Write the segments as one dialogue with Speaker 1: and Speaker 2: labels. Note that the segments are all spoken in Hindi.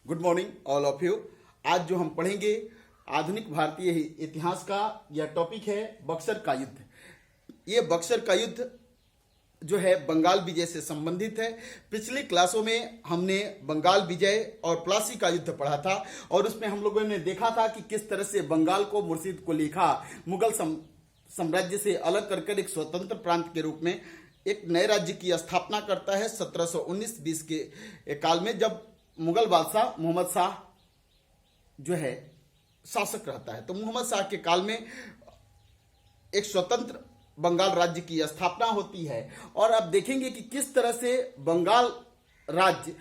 Speaker 1: Good morning all of you. आज जो हम पढ़ेंगे आधुनिक भारतीय इतिहास का यह टॉपिक है बक्सर का युद्ध। ये बक्सर का युद्ध जो है बंगाल विजय से संबंधित है। पिछली क्लासों में हमने बंगाल विजय और प्लासी का युद्ध पढ़ा था और उसमें हम लोगों ने देखा था कि किस तरह से बंगाल को मुर्शिद कुली खां मुगल साम्राज्य से अलग कर एक स्वतंत्र प्रांत के रूप में एक नए राज्य की स्थापना करता है 1719-20 के काल में, जब मुगल बादशाह मोहम्मद शाह जो है शासक रहता है। तो मोहम्मद शाह के काल में एक स्वतंत्र बंगाल राज्य की स्थापना होती है। और अब देखेंगे कि किस तरह से बंगाल राज्य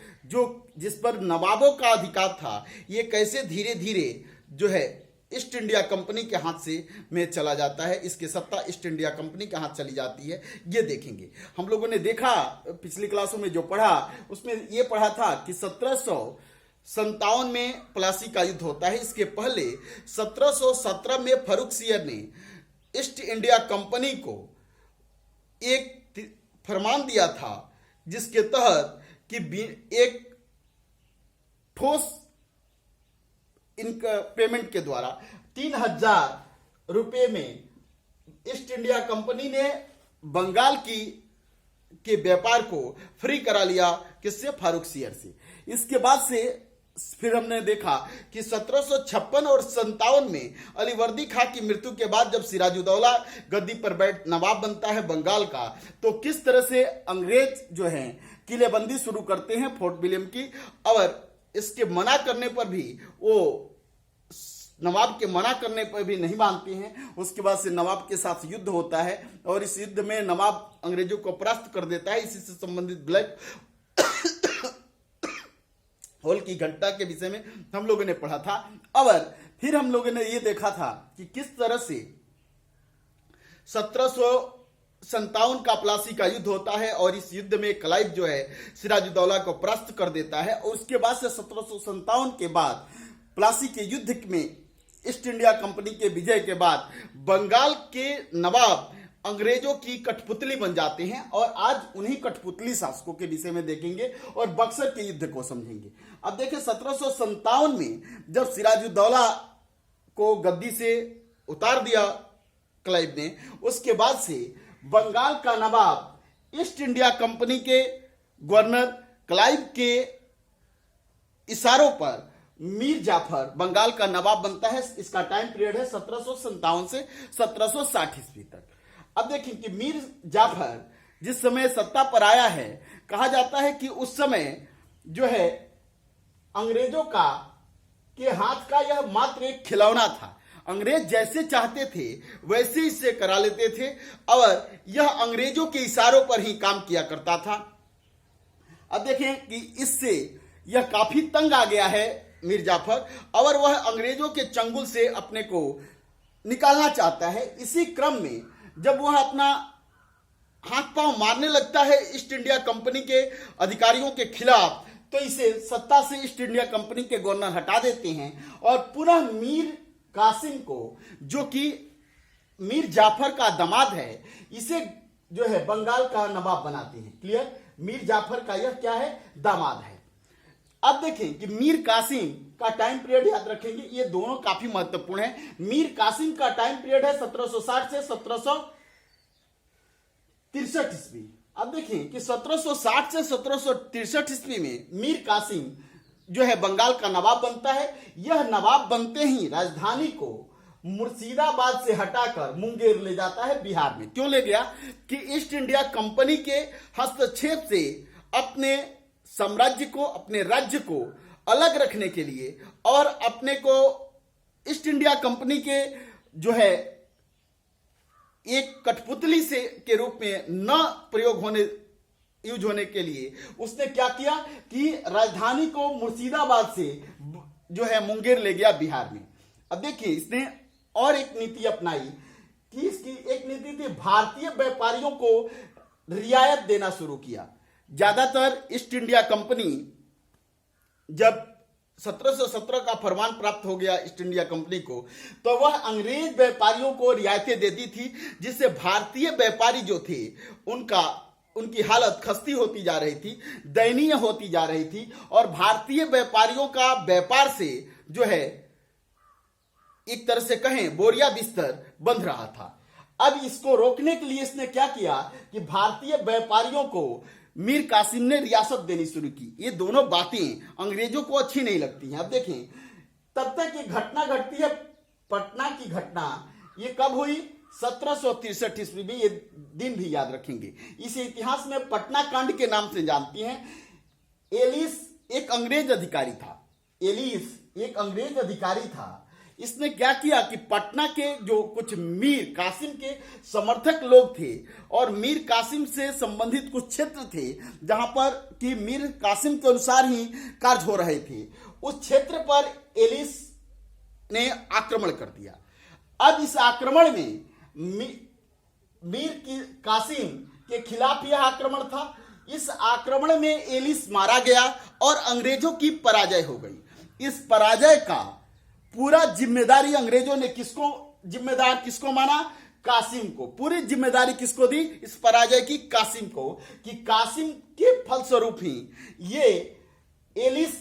Speaker 1: जिस पर नवाबों का अधिकार था, ये कैसे धीरे धीरे जो है ईस्ट इंडिया कंपनी के हाथ से में चला जाता है। इसकी सत्ता ईस्ट इंडिया कंपनी के हाथ चली जाती है, ये देखेंगे। हम लोगों ने देखा पिछली क्लासों में जो पढ़ा उसमें ये पढ़ा था कि 1757 में प्लासी का युद्ध होता है। इसके पहले 1717 में फर्रुखसियर ने ईस्ट इंडिया कंपनी को एक फरमान दिया था जिसके तहत कि एक ठोस इनका पेमेंट के द्वारा 3000 रुपये में ईस्ट इंडिया कंपनी ने बंगाल के व्यापार को फ्री करा लिया। किससे? फारुखसियर से। इसके बाद से फिर हमने देखा कि 1756 और 57 में अलीवर्दी खां की मृत्यु के बाद जब सिराजुद्दौला गद्दी पर नवाब बनता है बंगाल का, तो किस तरह से अंग्रेज जो हैं किलेबंदी शुरू करते हैं फोर्ट विलियम की। और इसके मना करने पर भी वो नवाब के मना करने पर भी नहीं मानते हैं। उसके बाद से नवाब के साथ युद्ध होता है और इस युद्ध में नवाब अंग्रेजों को परास्त कर देता है। इसी से संबंधित ब्लैक होल की घटना के विषय में हम लोगों ने पढ़ा था। और फिर हम लोगों ने ये देखा था कि किस तरह से 1757 का प्लासी का युद्ध होता है और इस युद्ध में क्लाइव जो है सिराजुद्दौला को परास्त कर देता है। और उसके बाद से 1757 के बाद प्लासी के युद्ध में ईस्ट इंडिया कंपनी के विजय के बाद बंगाल के नवाब अंग्रेजों की कठपुतली बन जाते हैं। और आज उन्हीं कठपुतली शासकों के विषय में देखेंगे और बक्सर के युद्ध को समझेंगे। अब देखिए 1757 में जब सिराजुद्दौला को गद्दी से उतार दिया क्लाइव ने, उसके बाद से बंगाल का नवाब ईस्ट इंडिया कंपनी के गवर्नर क्लाइव के इशारों पर मीर जाफर बंगाल का नवाब बनता है। इसका टाइम पीरियड है 1757 से 1760 ईस्वी तक। अब देखिए कि मीर जाफर जिस समय सत्ता पर आया है, कहा जाता है कि उस समय जो है अंग्रेजों के हाथ का यह मात्र एक खिलौना था। अंग्रेज जैसे चाहते थे वैसे इसे करा लेते थे और यह अंग्रेजों के इशारों पर ही काम किया करता था। अब देखें कि इससे यह काफी तंग आ गया है मीर जाफर और वह अंग्रेजों के चंगुल से अपने को निकालना चाहता है। इसी क्रम में जब वह अपना हाथ पांव मारने लगता है ईस्ट इंडिया कंपनी के अधिकारियों के खिलाफ, तो इसे सत्ता से ईस्ट इंडिया कंपनी के गवर्नर हटा देते हैं और पुनः मीर कासिम को, जो कि मीर जाफर का दामाद है, इसे जो है बंगाल का नवाब बनाते हैं। क्लियर? मीर जाफर का यह क्या है? दामाद है। अब देखें कि मीर कासिम का टाइम पीरियड याद रखेंगे, ये दोनों काफी महत्वपूर्ण है। मीर कासिम का टाइम पीरियड है 1760 से 1763 ईस्वी। अब देखें कि 1760 से 1763 ईस्वी में मीर कासिम जो है बंगाल का नवाब बनता है। यह नवाब बनते ही राजधानी को मुर्शिदाबाद से हटाकर मुंगेर ले जाता है, बिहार में। क्यों ले गया? कि ईस्ट इंडिया कंपनी के हस्तक्षेप से अपने साम्राज्य को, अपने राज्य को अलग रखने के लिए और अपने को ईस्ट इंडिया कंपनी के जो है एक कठपुतली से के रूप में न यूज होने के लिए उसने क्या किया कि राजधानी को मुर्शिदाबाद से जो है मुंगेर ले गया, बिहार में। अब देखिए इसने और एक नीति अपनाई कि इसकी एक नीति थी भारतीय व्यापारियों को रियायत देना शुरू किया। ज्यादातर ईस्ट इंडिया कंपनी जब 1717 का फरमान प्राप्त हो गया ईस्ट इंडिया कंपनी को, तो वह अंग्रेज व्यापारियों को रियायतें देती थी, जिससे भारतीय व्यापारी जो थे उनका उनकी हालत खस्ती होती जा रही थी, दयनीय होती जा रही थी और भारतीय व्यापारियों का व्यापार से जो है एक तरह से कहें बोरिया बिस्तर बंध रहा था। अब इसको रोकने के लिए इसने क्या किया कि भारतीय व्यापारियों को मीर कासिम ने रियासत देनी शुरू की। ये दोनों बातें अंग्रेजों को अच्छी नहीं लगती हैं। अब देखें, तब तक ये घटना घटती है, पटना की घटना। ये कब हुई? 1763 ईस्वी में। ये दिन भी याद रखेंगे। इसे इतिहास में पटना कांड के नाम से जानती हैं। एलिस एक अंग्रेज अधिकारी था। एलिस एक अंग्रेज अधिकारी था। इसने क्या किया कि पटना के जो कुछ मीर कासिम के समर्थक लोग थे और मीर कासिम से संबंधित कुछ क्षेत्र थे जहां पर कि मीर कासिम के अनुसार ही कार्य हो रहे थे, उस क्षेत्र पर एलिस ने आक्रमण कर दिया। अब इस आक्रमण में मीर कासिम के खिलाफ यह आक्रमण था। इस आक्रमण में एलिस मारा गया और अंग्रेजों की पराजय हो गई। इस पराजय का पूरा जिम्मेदारी अंग्रेजों ने किसको माना? कासिम को। पूरी जिम्मेदारी किसको दी इस पराजय की? कासिम को। कि कासिम के फलस्वरूप ही ये एलिस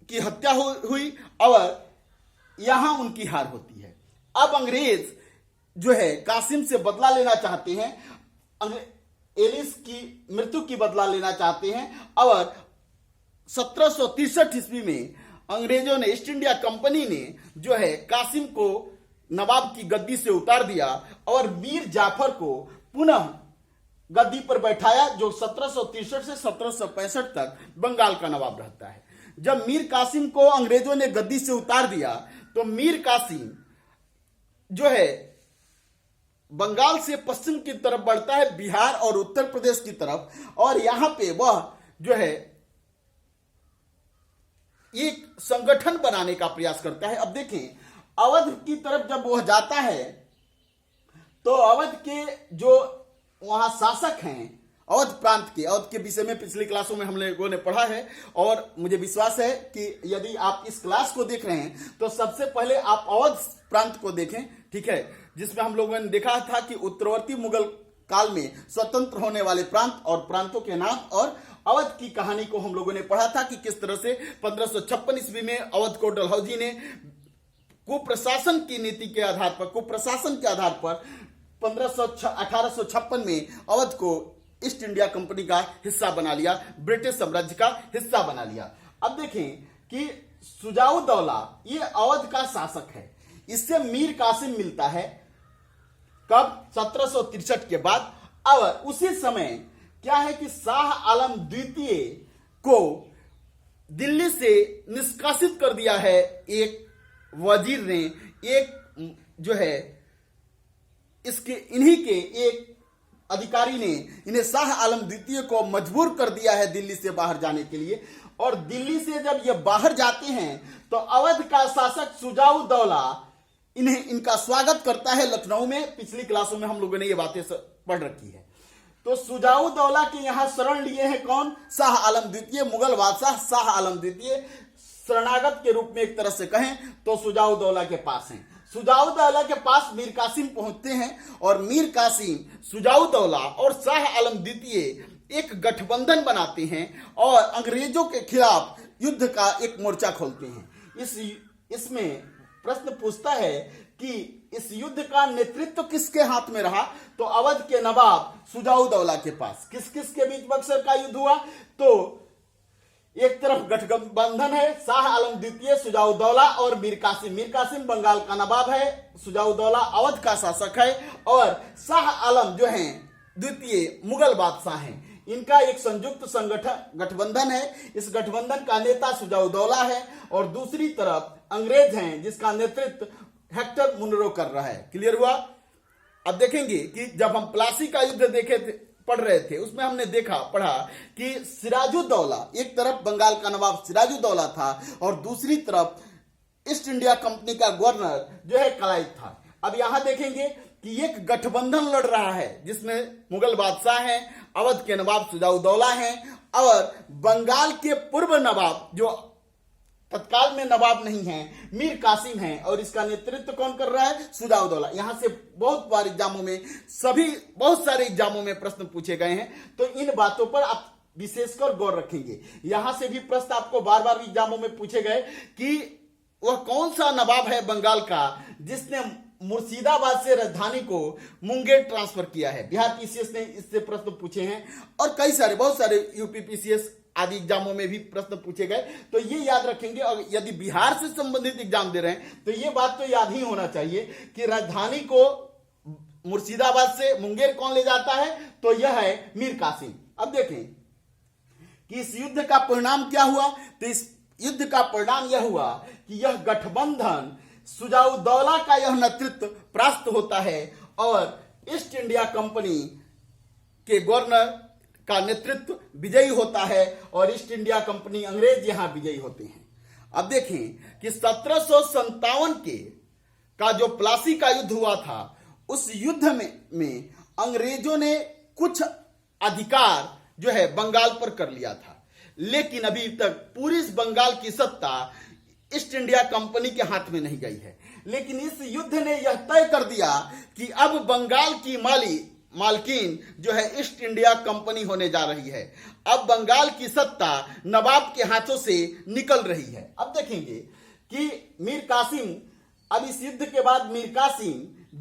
Speaker 1: की हत्या हुई और यहां उनकी हार होती है। अब अंग्रेज जो है कासिम से बदला लेना चाहते हैं, एलिस की मृत्यु की बदला लेना चाहते हैं और 1763 ईस्वी में अंग्रेजों ने, ईस्ट इंडिया कंपनी ने जो है कासिम को नवाब की गद्दी से उतार दिया और मीर जाफर को पुनः गद्दी पर बैठाया, जो 1763 से 1765 तक बंगाल का नवाब रहता है। जब मीर कासिम को अंग्रेजों ने गद्दी से उतार दिया तो मीर कासिम जो है बंगाल से पश्चिम की तरफ बढ़ता है, बिहार और उत्तर प्रदेश की तरफ, और यहां पे वह जो है एक संगठन बनाने का प्रयास करता है। अब देखें, अवध की तरफ जब वह जाता है तो अवध के जो वहां शासक हैं अवध प्रांत के, अवध के विषय में पिछली क्लासों में हम लोगों ने पढ़ा है और मुझे विश्वास है कि यदि आप इस क्लास को देख रहे हैं तो सबसे पहले आप अवध प्रांत को देखें, ठीक है, जिसमें हम लोगों ने देखा था कि उत्तरवर्ती मुगल काल में स्वतंत्र होने वाले प्रांत और प्रांतों के नाम और अवध की कहानी को हम लोगों ने पढ़ा था कि किस तरह से 1556 ईस्वी में अवध को डलहौजी ने कुप्रशासन की नीति के आधार पर, कुप्रशासन के आधार पर 1856 में अवध को ईस्ट इंडिया कंपनी का हिस्सा बना लिया, ब्रिटिश साम्राज्य का हिस्सा बना लिया। अब देखें कि सुजाउद्दौला ये अवध का शासक है। इससे मीर कासिम मिलता है कब? 1763 के बाद। और उसी समय क्या है कि शाह आलम द्वितीय को दिल्ली से निष्कासित कर दिया है एक वजीर ने, एक जो है इसके इन्हीं के एक अधिकारी ने इन्हें शाह आलम द्वितीय को मजबूर कर दिया है दिल्ली से बाहर जाने के लिए। और दिल्ली से जब ये बाहर जाते हैं तो अवध का शासक सुजाउद्दौला इनका स्वागत करता है लखनऊ में। पिछली क्लासों में हम लोगों ने ये बातें पढ़ रखी है। तो सुजाउद्दौला के यहां शरण लिए हैं कौन? शाह आलम द्वितीय, मुगल बादशाह शाह आलम द्वितीय शरणागत के रूप में एक तरह से कहें तो सुजाउद्दौला के पास हैं। सुजाउद्दौला के पास मीर कासिम पहुंचते हैं और मीर कासिम, सुजाउद्दौला और शाह आलम द्वितीय एक गठबंधन बनाते हैं और अंग्रेजों के खिलाफ युद्ध का एक मोर्चा खोलते हैं। इसमें प्रश्न पूछता है कि इस युद्ध का नेतृत्व किसके हाथ में रहा? तो अवध के नवाब सुजाउद्दौला के पास। किस किस के बीच बक्सर का युद्ध हुआ? तो एक तरफ गठबंधन है, शाह आलम द्वितीय, सुजाउद्दौला और मीर कासिम। मीर कासिम बंगाल का नवाब है, सुजाउद्दौला अवध का शासक है और शाह आलम जो हैं द्वितीय मुगल बादशाह हैं। इनका एक संयुक्त संगठन गठबंधन है। इस गठबंधन का नेता सुजाउद्दौला है और दूसरी तरफ अंग्रेज हैं जिसका नेतृत्व हेक्टर मुनरो कर रहा है। क्लियर हुआ? अब देखेंगे कि जब हम प्लासी का युद्ध पढ़ रहे थे उसमें हमने पढ़ा कि सिराजुद्दौला, एक तरफ बंगाल का नवाब सिराजुद्दौला था और दूसरी तरफ ईस्ट इंडिया कंपनी का गवर्नर जो है क्लाइव था। अब यहां देखेंगे कि एक गठबंधन लड़ रहा है जिसमें मुगल बादशाह हैं, अवध के नवाब सुजाउद्दौला हैं और बंगाल के पूर्व नवाब जो तत्काल में नवाब नहीं है, मीर कासिम है, और इसका नेतृत्व कौन कर रहा है? शुजाउद्दौला। यहां से बहुत बार एग्जामों में, बहुत सारे एग्जामों में प्रश्न पूछे गए हैं, तो इन बातों पर आप विशेषकर गौर रखेंगे। यहां से भी प्रश्न आपको बार बार एग्जामों में पूछे गए कि वह कौन सा नवाब है बंगाल का जिसने मुर्शिदाबाद से राजधानी को मुंगेर ट्रांसफर किया है। बिहार पीसीएस ने इससे प्रश्न पूछे हैं, और कई सारे, बहुत सारे यूपी पीसीएस आदि एग्जामों में भी प्रश्न पूछे गए। तो ये याद रखेंगे, और यदि बिहार से संबंधित एग्जाम दे रहे हैं तो ये बात तो याद ही होना चाहिए कि राजधानी को मुर्शिदाबाद से मुंगेर कौन ले जाता है? तो यह है मीर कासिम। अब देखें कि इस युद्ध का परिणाम क्या हुआ। तो इस युद्ध का परिणाम यह हुआ कि यह गठबंधन, शुजाउद्दौला का यह नेतृत्व परास्त होता है, और ईस्ट इंडिया कंपनी के गवर्नर का नेतृत्व विजयी होता है, और ईस्ट इंडिया कंपनी, अंग्रेज यहां विजयी होते हैं। अब देखें कि 1757 के का जो प्लासी का युद्ध हुआ था, उस युद्ध में अंग्रेजों ने कुछ अधिकार जो है बंगाल पर कर लिया था, लेकिन अभी तक पूरी इस बंगाल की सत्ता ईस्ट इंडिया कंपनी के हाथ में नहीं गई है। लेकिन इस युद्ध ने यह तय कर दिया कि अब बंगाल की मालकिन जो है ईस्ट इंडिया कंपनी होने जा रही है। अब बंगाल की सत्ता नवाब के हाथों से निकल रही है। अब देखेंगे कि मीर कासिम, अब इस युद्ध के बाद मीर कासिम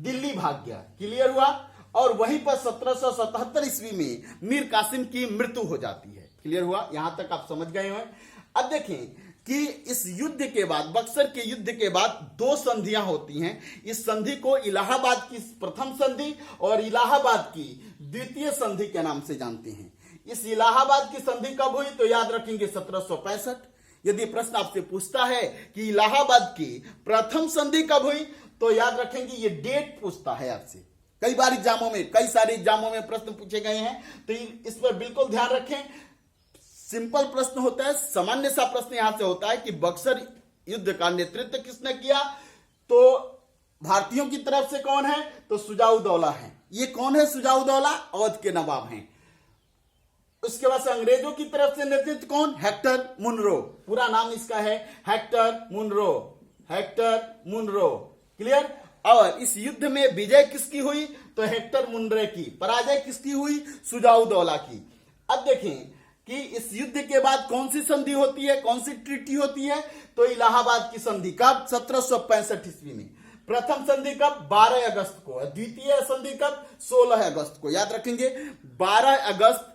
Speaker 1: दिल्ली भाग गया। क्लियर हुआ? और वहीं पर 1777 ईस्वी में मीर कासिम की मृत्यु हो जाती है। क्लियर हुआ? यहां तक आप समझ गए हैं। अब देखें कि इस युद्ध के बाद, बक्सर के युद्ध के बाद, दो संधियां होती हैं। इस संधि को इलाहाबाद की प्रथम संधि और इलाहाबाद की द्वितीय संधि के नाम से जानते हैं। इस इलाहाबाद की संधि कब हुई? तो याद रखेंगे 1765। यदि प्रश्न आपसे पूछता है कि इलाहाबाद की प्रथम संधि कब हुई, तो याद रखेंगे ये डेट पूछता है आपसे। कई बार एग्जामों में, कई सारे एग्जामों में प्रश्न पूछे गए हैं, तो इस पर बिल्कुल ध्यान रखें। सिंपल प्रश्न होता है, सामान्य सा प्रश्न यहां से होता है कि बक्सर युद्ध का नेतृत्व किसने किया? तो भारतीयों की तरफ से कौन है? तो शुजाउद्दौला है। ये कौन है शुजाउद्दौला? अवध के नवाब हैं। उसके बाद से अंग्रेजों की तरफ से नेतृत्व कौन? Hector Munro. पूरा नाम इसका है Hector Munro. Hector Munro. Clear? और इस युद्ध में विजय किसकी हुई? तो हेक्टर मुनरो की। पराजय किसकी हुई? शुजाउद्दौला की। अब देखें कि इस युद्ध के बाद कौन सी संधि होती है, कौन सी ट्रीटी होती है? तो इलाहाबाद की संधि। कब? 1765 ईस्वी में। प्रथम संधि कब? 12 अगस्त को। द्वितीय संधि कब? 16 अगस्त को। याद रखेंगे 12 अगस्त,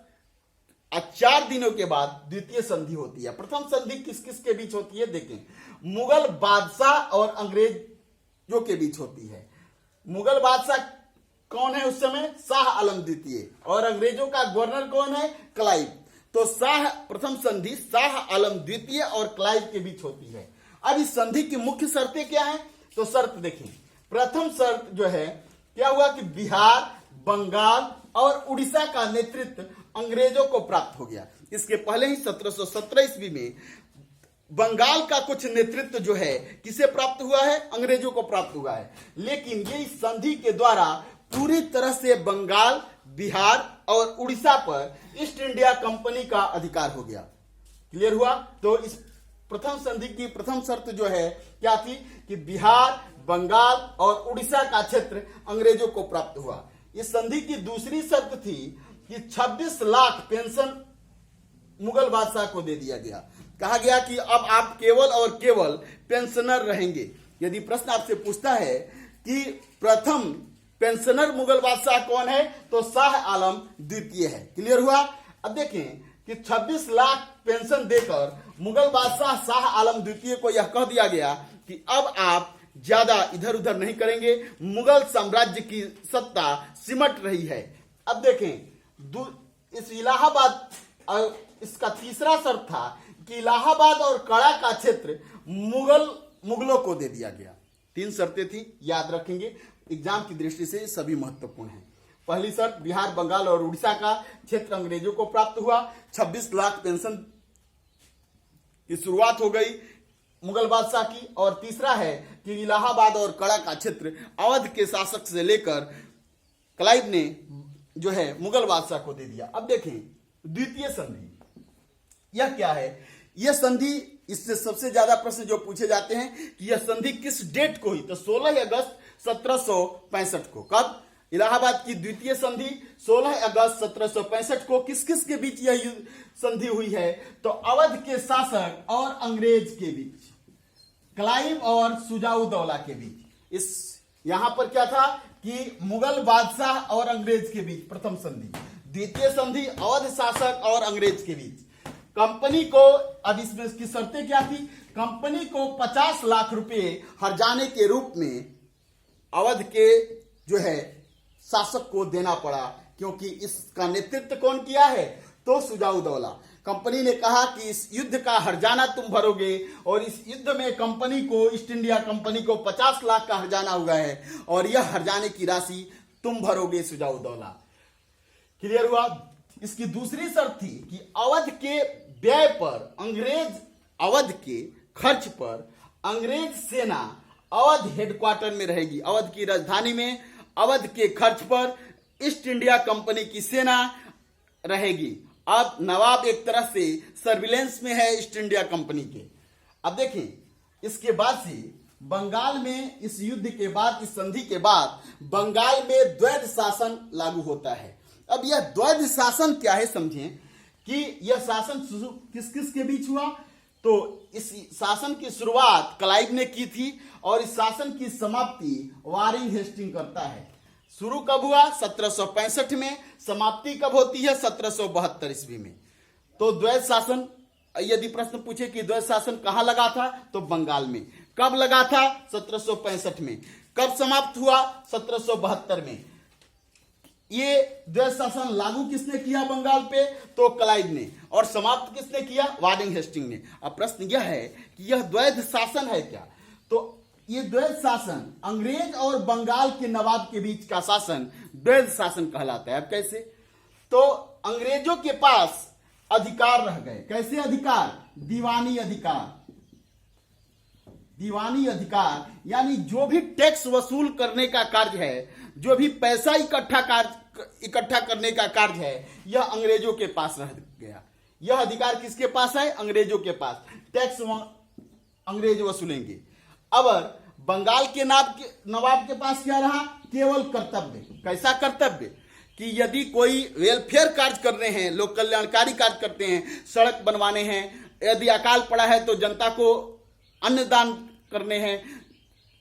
Speaker 1: 4 दिनों के बाद द्वितीय संधि होती है। प्रथम संधि किस किस के बीच होती है? देखें, मुगल बादशाह और अंग्रेजों के बीच होती है। मुगल बादशाह कौन है उस समय? शाह आलम द्वितीय। और अंग्रेजों का गवर्नर कौन है? क्लाइव। तो प्रथम संधि शाह आलम द्वितीय और क्लाइव के बीच होती है। अब इस संधि की मुख्य शर्तें क्या हैं? तो शर्त देखें, प्रथम शर्त जो है क्या हुआ कि बिहार, बंगाल और उड़ीसा का नेतृत्व अंग्रेजों को प्राप्त हो गया। इसके पहले ही 1717 ईस्वी में बंगाल का कुछ नेतृत्व जो है किसे प्राप्त हुआ है? अंग्रेजों को प्राप्त हुआ है। लेकिन ये इस संधि के द्वारा पूरी तरह से बंगाल, बिहार और उड़ीसा पर ईस्ट इंडिया कंपनी का अधिकार हो गया। क्लियर हुआ? तो इस प्रथम संधि की प्रथम शर्त जो है क्या थी कि बिहार, बंगाल और उड़ीसा का क्षेत्र अंग्रेजों को प्राप्त हुआ। इस संधि की दूसरी शर्त थी कि 26 लाख पेंशन मुगल बादशाह को दे दिया गया। कहा गया कि अब आप केवल और केवल पेंशनर रहेंगे। यदि प्रश्न आपसे पूछता है कि प्रथम पेंशनर मुगल बादशाह कौन है, तो शाह आलम द्वितीय है। क्लियर हुआ? अब देखें कि 26 लाख पेंशन देकर मुगल बादशाह शाह आलम द्वितीय को यह कह दिया गया कि अब आप ज्यादा इधर उधर नहीं करेंगे, मुगल साम्राज्य की सत्ता सिमट रही है। अब देखें इस इलाहाबाद, इसका तीसरा शर्त था कि इलाहाबाद और कड़ा का क्षेत्र मुगलों को दे दिया गया। 3 शर्तें थी, याद रखेंगे, एग्जाम की दृष्टि से सभी महत्वपूर्ण हैं। पहली शर्त, बिहार, बंगाल और उड़ीसा का क्षेत्र अंग्रेजों को प्राप्त हुआ। 26 लाख पेंशन की शुरुआत हो गई मुगल बादशाह की। और तीसरा है कि इलाहाबाद और कड़ा का क्षेत्र अवध के शासक से लेकर क्लाइव ने जो है मुगल बादशाह को दे दिया। अब देखें द्वितीय संधि, यह क्या है? यह संधि इससे सबसे ज्यादा प्रश्न जो पूछे जाते हैं कि यह संधि किस डेट को हुई, तो 16 अगस्त 1765 को। कब? इलाहाबाद की द्वितीय संधि 16 अगस्त 1765 को। किस किस के बीच यह संधि हुई है, तो अवध के शासक और अंग्रेज के बीच, क्लाइव और सुजाउद्दौला के बीच। इस यहां पर क्या था कि मुगल बादशाह और अंग्रेज के बीच प्रथम संधि। द्वितीय संधि अवध शासक और अंग्रेज के बीच। कंपनी को, अब इसमें इसकी शर्तें क्या थी, कंपनी को 50 लाख रुपए हर्जाने के रूप में अवध के जो है शासक को देना पड़ा, क्योंकि इसका नेतृत्व कौन किया है, तो सुजाउद्दौला। कंपनी ने कहा कि इस युद्ध का हर्जाना तुम भरोगे, और इस युद्ध में कंपनी को, ईस्ट इंडिया कंपनी को 50 लाख का हर्जाना हुआ है, और यह हर्जाने की राशि तुम भरोगे सुजाउद्दौला। क्लियर हुआ? इसकी दूसरी शर्त थी कि अवध के व्यय पर, अवध के खर्च पर अंग्रेज सेना अवध हेडक्वार्टर में रहेगी, अवध की राजधानी में अवध के खर्च पर ईस्ट इंडिया कंपनी की सेना रहेगी। अब नवाब एक तरह से सर्विलेंस में है ईस्ट इंडिया कंपनी के। अब देखें, इसके बाद से बंगाल में, इस युद्ध के बाद, इस संधि के बाद बंगाल में द्वैध शासन लागू होता है। अब यह द्वैध शासन क्या है समझें कि यह शासन किस किस के बीच हुआ, तो इस शासन की शुरुआत क्लाइव ने की थी, और इस शासन की समाप्ति वारिंग हेस्टिंग करता है। शुरू कब हुआ? 1765 में। समाप्ति कब होती है? 1772 ईस्वी में। तो द्वैध शासन, यदि प्रश्न पूछे कि द्वैध शासन कहां लगा था, तो बंगाल में। कब लगा था? 1765 में। कब समाप्त हुआ? 1772 में। ये द्वैध शासन लागू किसने किया बंगाल पे, तो क्लाइव ने, और समाप्त किसने किया? वारिंग हेस्टिंग ने। अब प्रश्न यह है कि यह द्वैध शासन है क्या, तो ये द्वैध शासन अंग्रेज और बंगाल के नवाब के बीच का शासन द्वैध शासन कहलाता है। अब कैसे, तो अंग्रेजों के पास अधिकार रह गए। कैसे अधिकार? दीवानी अधिकार। दीवानी अधिकार यानी जो भी टैक्स वसूल करने का कार्य है, जो भी पैसा इकट्ठा करने का कार्य है, यह अंग्रेजों के पास रह गया। यह अधिकार किसके पास है? अंग्रेजों के पास। टैक्स अंग्रेज वसूलेंगे। अब बंगाल के नवाब के पास क्या रहा? केवल कर्तव्य। कैसा कर्तव्य कि यदि कोई वेलफेयर कार्य कर रहे हैं, लोक कल्याणकारी कार्य करते हैं, सड़क बनवाने हैं, यदि अकाल पड़ा है तो जनता को अन्नदान करने हैं,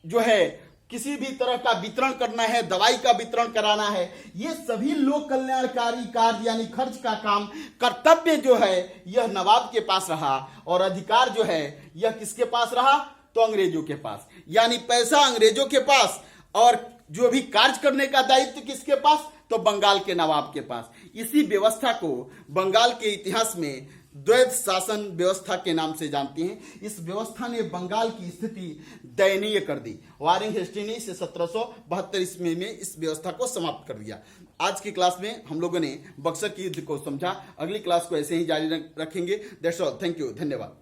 Speaker 1: जो है किसी भी तरह का वितरण करना है, दवाई का वितरण कराना है, ये सभी लोक कल्याणकारी कार्य यानी खर्च का काम, कर्तव्य जो है यह नवाब के पास रहा, और अधिकार जो है यह किसके पास रहा? तो अंग्रेजों के पास। यानी पैसा अंग्रेजों के पास, और जो भी कार्य करने का दायित्व किसके पास? तो बंगाल के नवाब के पास। इसी व्यवस्था को बंगाल के इतिहास में द्वैध शासन व्यवस्था के नाम से जानते हैं। इस व्यवस्था ने बंगाल की स्थिति दयनीय कर दी। वारिंग हेस्टिंग ने इसे 1772 ईस्वी में इस व्यवस्था को समाप्त कर दिया। आज की क्लास में हम लोगों ने बक्सर के युद्ध को समझा। अगली क्लास को ऐसे ही जारी रखेंगे। That's all. Thank you. धन्यवाद।